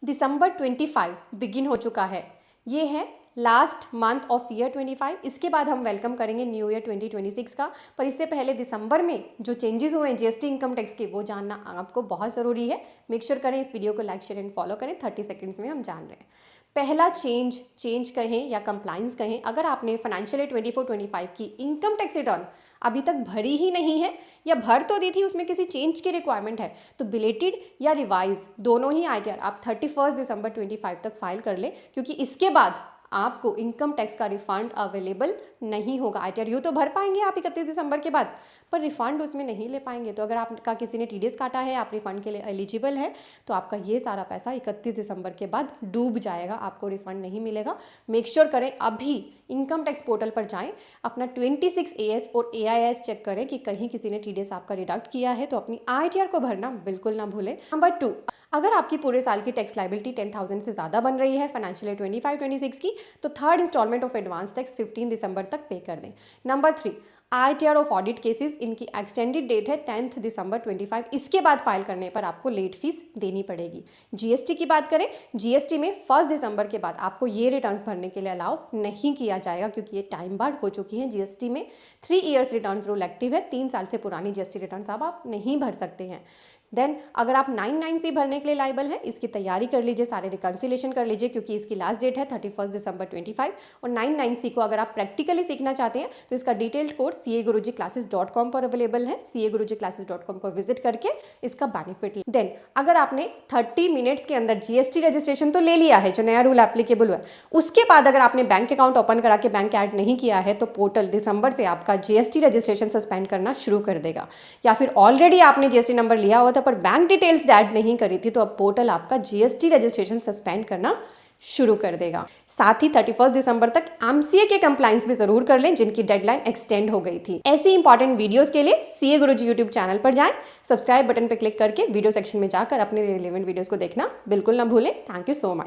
दिसंबर 25 begin हो चुका है। ये है लास्ट मंथ ऑफ ईयर 25। इसके बाद हम वेलकम करेंगे न्यू ईयर 2026 का। पर इससे पहले दिसंबर में जो चेंजेस हुए हैं जीएसटी इनकम टैक्स के, वो जानना आपको बहुत ज़रूरी है। मेक श्योर करें इस वीडियो को लाइक शेयर एंड फॉलो करें। 30 सेकंड्स में हम जान रहे हैं। पहला चेंज कहें या कंप्लाइंस कहें, अगर आपने फाइनेंशियल ईयर 24-25 की इनकम टैक्स रिटर्न अभी तक भरी ही नहीं है या भर तो दी थी, उसमें किसी चेंज की रिक्वायरमेंट है, तो बिलेटेड या रिवाइज दोनों ही आईटीआर आप 31 दिसंबर 25 तक फाइल कर लें, क्योंकि इसके बाद आपको इनकम टैक्स का रिफंड अवेलेबल नहीं होगा। आईटीआर यू तो भर पाएंगे आप 31 दिसंबर के बाद, पर रिफंड उसमें नहीं ले पाएंगे। तो अगर आपका किसी ने टीडीएस काटा है, आप रिफंड के लिए एलिजिबल है, तो आपका ये सारा पैसा 31 दिसंबर के बाद डूब जाएगा, आपको रिफंड नहीं मिलेगा। मेक श्योर करें अभी इनकम टैक्स पोर्टल पर जाएं, अपना 26 AS और AIS चेक करें कि कहीं किसी ने टीडीएस आपका डिडक्ट किया है, तो अपनी आईटीआर को भरना बिल्कुल ना भूलें। नंबर 2, अगर आपकी पूरे साल की टैक्स लाइबिलिटी 10,000 से ज़्यादा बन रही है फाइनेंशियल ईयर 25-26 की, तो third instalment of advance tax 15 दिसंबर तक पे कर दें। Number 3, ITR of audit cases, इनकी एक्सटेंडेड डेट है 10 दिसंबर 25। इसके बाद फाइल करने पर आपको लेट फीस देनी पड़ेगी। जीएसटी की बात करें, जीएसटी में 1 दिसंबर के बाद आपको ये रिटर्न्स भरने के लिए अलाउ नहीं किया जाएगा, क्योंकि ये टाइम बार्ड हो चुकी हैं। जीएसटी में 3 ईयर्स रिटर्न्स रूल एक्टिव है। 3 साल से पुरानी जीएसटी रिटर्न्स अब आप नहीं भर सकते हैं। देन अगर आप 99C भरने के लिए लाइबल हैं, इसकी तैयारी कर लीजिए, सारे रिकन्सिलेशन कर लीजिए, क्योंकि इसकी लास्ट डेट है 31 दिसंबर 25। और 99C को अगर आप प्रैक्टिकली सीखना चाहते हैं, तो इसका डिटेल्ड कोर्स CAGurujiClasses.com पर अवेलेबल है। CAGurujiClasses.com पर विजिट करके इसका बेनिफिट। देन अगर आपने 30 मिनट्स के अंदर जीएसटी रजिस्ट्रेशन तो ले लिया है, जो नया रूल एप्लीकेबल हुआ है, उसके बाद अगर आपने बैंक अकाउंट ओपन करा के बैंक ऐड नहीं किया है, तो पोर्टल दिसंबर से आपका जीएसटी रजिस्ट्रेशन सस्पेंड करना शुरू कर देगा। या फिर ऑलरेडी आपने जीएसटी नंबर लिया हुआ था पर बैंक डिटेल्स ऐड नहीं करी थी, तो अब पोर्टल आपका जीएसटी रजिस्ट्रेशन सस्पेंड करना शुरू कर देगा। साथ ही 31 दिसंबर तक एमसीए के कंप्लायंस भी जरूर कर लें, जिनकी डेडलाइन एक्सटेंड हो गई थी। ऐसी इंपॉर्टेंट वीडियोस के लिए सीए गुरुजी यूट्यूब चैनल पर जाएं, सब्सक्राइब बटन पर क्लिक करके वीडियो सेक्शन में जाकर अपने रिलेवेंट वीडियोस को देखना बिल्कुल ना भूलें। Thank you so much.